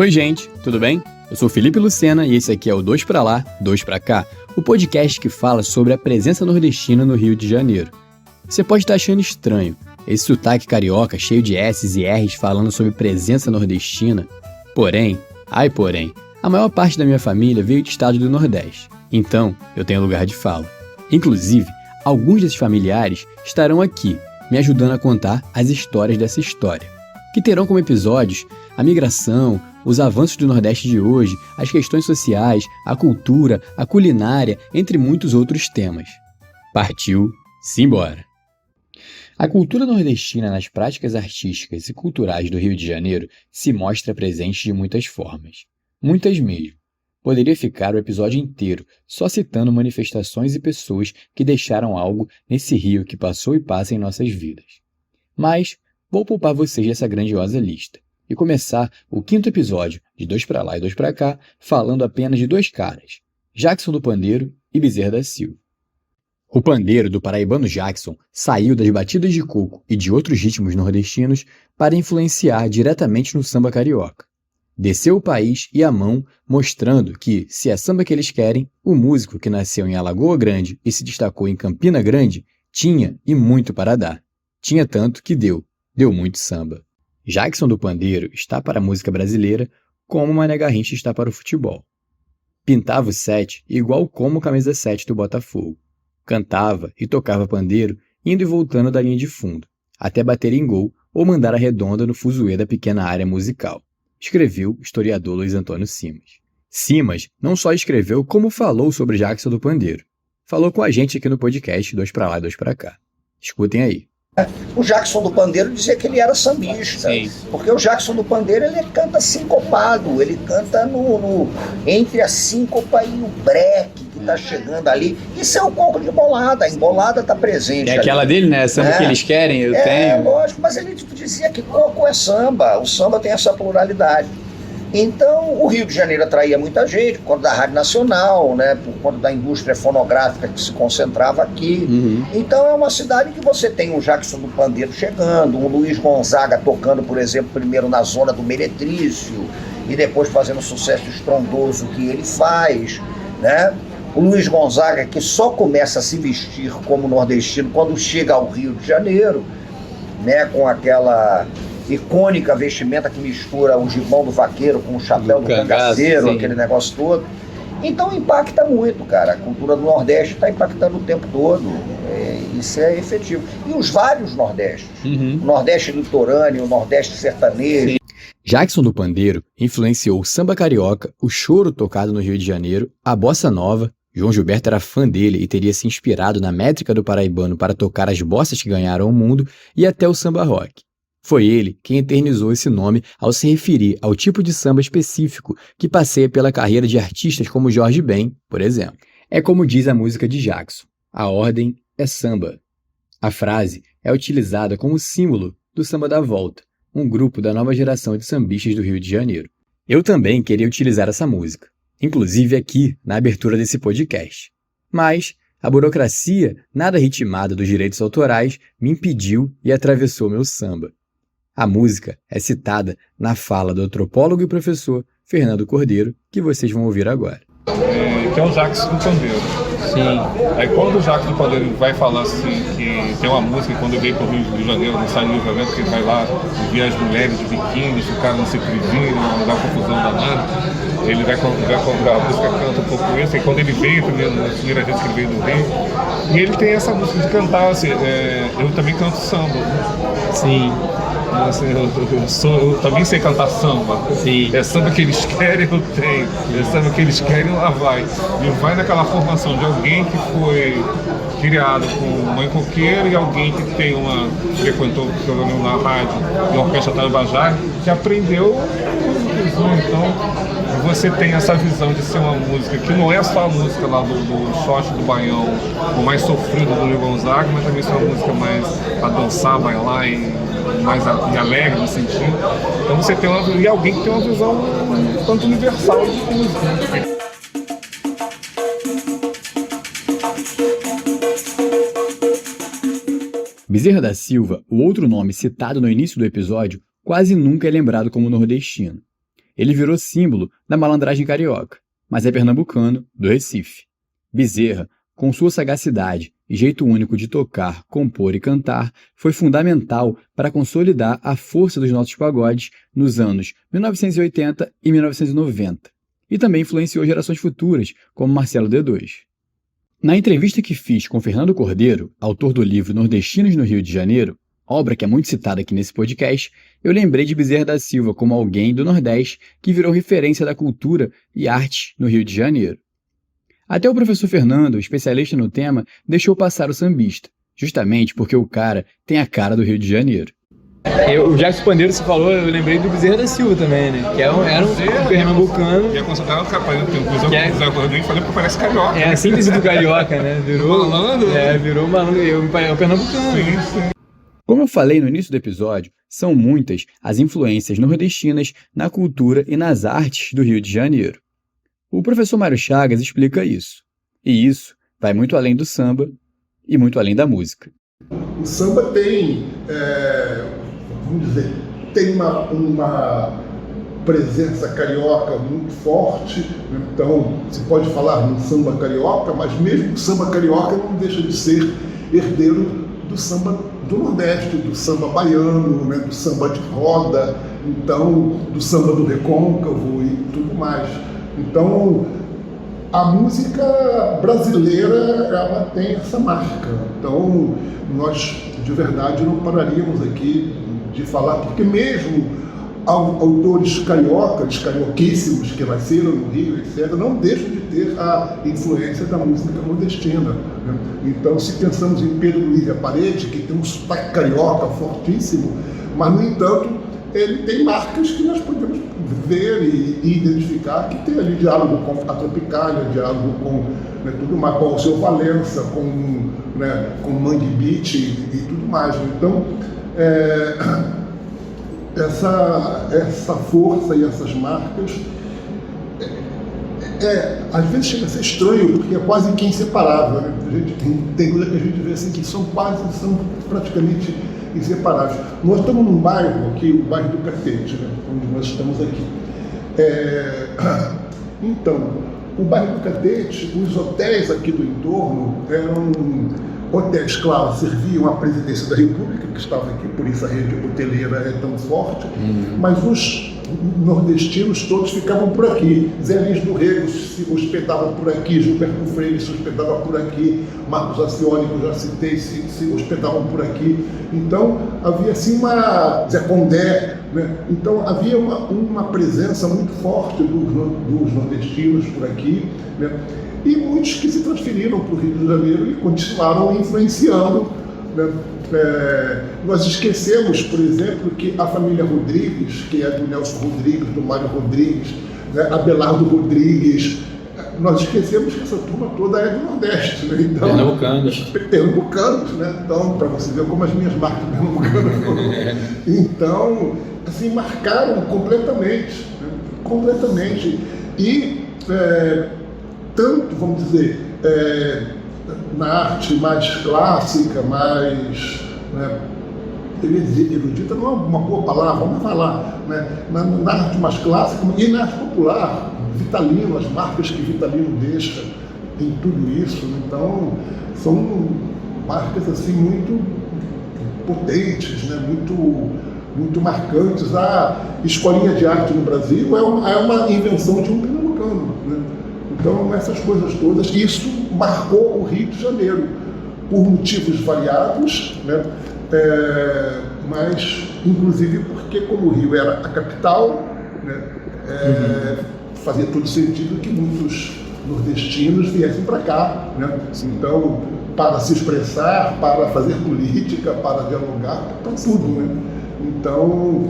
Oi gente, tudo bem? Eu sou Felipe Lucena e esse aqui é o Dois Pra Lá, Dois Pra Cá, o podcast que fala sobre a presença nordestina no Rio de Janeiro. Você pode estar achando estranho, esse sotaque carioca cheio de S's e R's falando sobre presença nordestina. Porém, a maior parte da minha família veio de estado do Nordeste, então eu tenho lugar de fala. Inclusive, alguns desses familiares estarão aqui, me ajudando a contar as histórias dessa história, que terão como episódios a migração, os avanços do Nordeste de hoje, as questões sociais, a cultura, a culinária, entre muitos outros temas. Partiu, simbora! A cultura nordestina nas práticas artísticas e culturais do Rio de Janeiro se mostra presente de muitas formas. Muitas mesmo. Poderia ficar o episódio inteiro só citando manifestações e pessoas que deixaram algo nesse rio que passou e passa em nossas vidas. Mas vou poupar vocês dessa grandiosa lista e começar o 5º episódio de Dois Pra Lá e Dois Pra Cá falando apenas de dois caras, Jackson do Pandeiro e Bezerra da Silva. O pandeiro do paraibano Jackson saiu das batidas de coco e de outros ritmos nordestinos para influenciar diretamente no samba carioca. Desceu o país e a mão, mostrando que, se é samba que eles querem, o músico que nasceu em Alagoa Grande e se destacou em Campina Grande tinha e muito para dar. Tinha tanto que deu muito samba. Jackson do Pandeiro está para a música brasileira como Mané Garrincha está para o futebol. Pintava o 7 igual como o camisa 7 do Botafogo. Cantava e tocava pandeiro indo e voltando da linha de fundo, até bater em gol ou mandar a redonda no fuzuê da pequena área musical. Escreveu o historiador Luiz Antônio Simas. Simas não só escreveu como falou sobre Jackson do Pandeiro. Falou com a gente aqui no podcast Dois Pra Lá e Dois Pra Cá. Escutem aí. O Jackson do Pandeiro dizia que ele era sambista, porque o Jackson do Pandeiro ele canta sincopado, ele canta entre a síncopa e o breque que tá chegando ali. Isso é o coco de bolada, a embolada tá presente. É aquela ali dele, né? Samba que eles querem, eu tenho. É, lógico, mas ele dizia que coco é samba, o samba tem essa pluralidade. Então, o Rio de Janeiro atraía muita gente, por conta da Rádio Nacional, né, por conta da indústria fonográfica que se concentrava aqui. Então, é uma cidade que você tem um Jackson do Pandeiro chegando, um Luiz Gonzaga tocando, por exemplo, primeiro na zona do Meretrício, e depois fazendo o sucesso estrondoso que ele faz, né? O Luiz Gonzaga, que só começa a se vestir como nordestino quando chega ao Rio de Janeiro, né, com aquela icônica vestimenta que mistura o gibão do vaqueiro com o chapéu do cangaceiro, aquele negócio todo. Então impacta muito, cara. A cultura do Nordeste está impactando o tempo todo. Isso é efetivo. E os vários Nordestes. O Nordeste litorâneo, o Nordeste sertanejo. Jackson do Pandeiro influenciou o samba carioca, o choro tocado no Rio de Janeiro, a bossa nova. João Gilberto era fã dele e teria se inspirado na métrica do paraibano para tocar as bossas que ganharam o mundo e até o samba rock. Foi ele quem eternizou esse nome ao se referir ao tipo de samba específico que passeia pela carreira de artistas como Jorge Ben, por exemplo. É como diz a música de Jackson, a ordem é samba. A frase é utilizada como símbolo do Samba da Volta, um grupo da nova geração de sambistas do Rio de Janeiro. Eu também queria utilizar essa música, inclusive aqui na abertura desse podcast. Mas a burocracia, nada ritmada dos direitos autorais, me impediu e atravessou meu samba. A música é citada na fala do antropólogo e professor Fernando Cordeiro, que vocês vão ouvir agora. Que é o Jackson do Pandeiro. Sim. Aí quando o Jackson do Pandeiro vai falar assim, que tem uma música, quando eu veio para o Rio de Janeiro, no Estádio do Livramento, que ele vai lá e vê as mulheres de biquíni, ficar no Ciprivinho, não dá confusão danada, ele vai a música canta um pouco isso, e quando ele veio, na primeira vez que ele veio do Rio, e ele tem essa música de cantar, assim, eu também canto samba. Sim. Assim, eu também sei cantar samba. Sim. É samba que eles querem, eu tenho. É samba que eles querem, lá vai. E vai naquela formação de alguém que foi criado com mãe coqueira e alguém que tem frequentou na rádio e a orquestra Tabajara, que aprendeu então você tem essa visão de ser uma música que não é só a música lá do shot do Baião, o mais sofrido do Luiz Gonzaga, mas também é uma música mais pra dançar, bailar e mais alegre no sentido. Então você tem alguém que tem uma visão tanto universal de música. Bezerra da Silva, o outro nome citado no início do episódio, quase nunca é lembrado como nordestino. ele virou símbolo da malandragem carioca, mas é pernambucano do Recife. Bezerra, com sua sagacidade e jeito único de tocar, compor e cantar, foi fundamental para consolidar a força dos nossos pagodes nos anos 1980 e 1990, e também influenciou gerações futuras, como Marcelo D2. Na entrevista que fiz com Fernando Cordeiro, autor do livro Nordestinos no Rio de Janeiro, obra que é muito citada aqui nesse podcast, eu lembrei de Bezerra da Silva como alguém do Nordeste que virou referência da cultura e arte no Rio de Janeiro. Até o professor Fernando, especialista no tema, deixou passar o sambista, justamente porque o cara tem a cara do Rio de Janeiro. O Jackson Pandeiro, você falou, eu lembrei do Bezerra da Silva também, né? Que era um pernambucano. E é considerado capaz, tem um coisa que falei porque parece carioca. É a síntese do carioca, né? Virou malandro. Virou malandro, é um pernambucano. Sim. Como eu falei no início do episódio, são muitas as influências nordestinas na cultura e nas artes do Rio de Janeiro. O professor Mário Chagas explica isso. E isso vai muito além do samba e muito além da música. O samba tem, vamos dizer, tem uma presença carioca muito forte, então se pode falar no samba carioca, mas mesmo o samba carioca não deixa de ser herdeiro do samba do Nordeste, do samba baiano, né, do samba de roda, então do samba do recôncavo e tudo mais. Então a música brasileira, ela tem essa marca. Então nós de verdade não pararíamos aqui de falar, porque mesmo autores cariocas, carioquíssimos que nasceram no Rio, etc., não deixam de ter a influência da música nordestina, né? Então, se pensamos em Pedro Luiz e a Parede, que tem um sotaque carioca fortíssimo, mas, no entanto, ele tem marcas que nós podemos ver e identificar, que tem ali diálogo com a Tropicália, diálogo com, né, tudo mais, com o Seu Valença, com Mangue Beat e tudo mais. Então, essa força e essas marcas às vezes chega a ser estranho, porque é quase que inseparável, né? A gente tem coisa que a gente vê assim que são praticamente inseparáveis. Nós estamos num bairro aqui, o bairro do Catete, né? Onde nós estamos aqui. Então, o bairro do Catete, os hotéis aqui do entorno eram hotéis, claro, serviam à presidência da República, que estava aqui, por isso a rede hoteleira é tão forte, mas os nordestinos todos ficavam por aqui. Zé Lins do Rego se hospedava por aqui, Gilberto Freire se hospedava por aqui, Marcos Acioli, que eu já citei, se hospedavam por aqui. Então havia assim Zé Condé, né? Então havia uma presença muito forte dos nordestinos por aqui, né? E muitos que se transferiram para o Rio de Janeiro e continuaram influenciando, né? Nós esquecemos, por exemplo, que a família Rodrigues, que é do Nelson Rodrigues, do Mário Rodrigues, né? Abelardo Rodrigues, nós esquecemos que essa turma toda é do Nordeste, né? Então, pernambucanos, né? Então, para você ver como as minhas marcas pernambucanas foram. Então, assim, marcaram completamente, né? Completamente. E tanto, vamos dizer, na arte mais clássica, mais, né, erudita não é uma boa palavra, vamos falar, né, na arte mais clássica e na arte popular, Vitalino, as marcas que Vitalino deixa em tudo isso. Então, são marcas assim muito potentes, né, muito marcantes. A escolinha de arte no Brasil é uma invenção de um pernambucano, né? Então, essas coisas todas, isso marcou o Rio de Janeiro, por motivos variados, né? Mas, inclusive, porque como o Rio era a capital, né? Fazia todo sentido que muitos nordestinos viessem para cá, né? Então, para se expressar, para fazer política, para dialogar, para tudo, né? Então,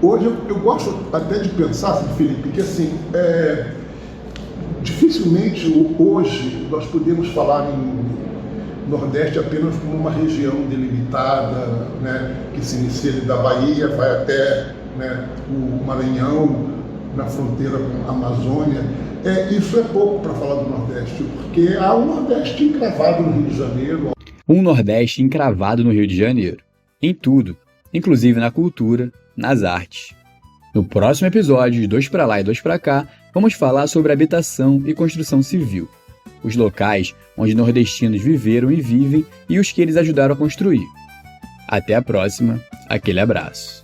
hoje eu gosto até de pensar, assim, Felipe, que assim, dificilmente hoje nós podemos falar em Nordeste apenas como uma região delimitada, né, que se inicia da Bahia, vai até, né, o Maranhão, na fronteira com a Amazônia. Isso é pouco para falar do Nordeste, porque há um Nordeste encravado no Rio de Janeiro. Um Nordeste encravado no Rio de Janeiro, em tudo, inclusive na cultura, nas artes. No próximo episódio de Dois pra Lá e Dois pra Cá, vamos falar sobre habitação e construção civil, os locais onde nordestinos viveram e vivem e os que eles ajudaram a construir. Até a próxima, aquele abraço.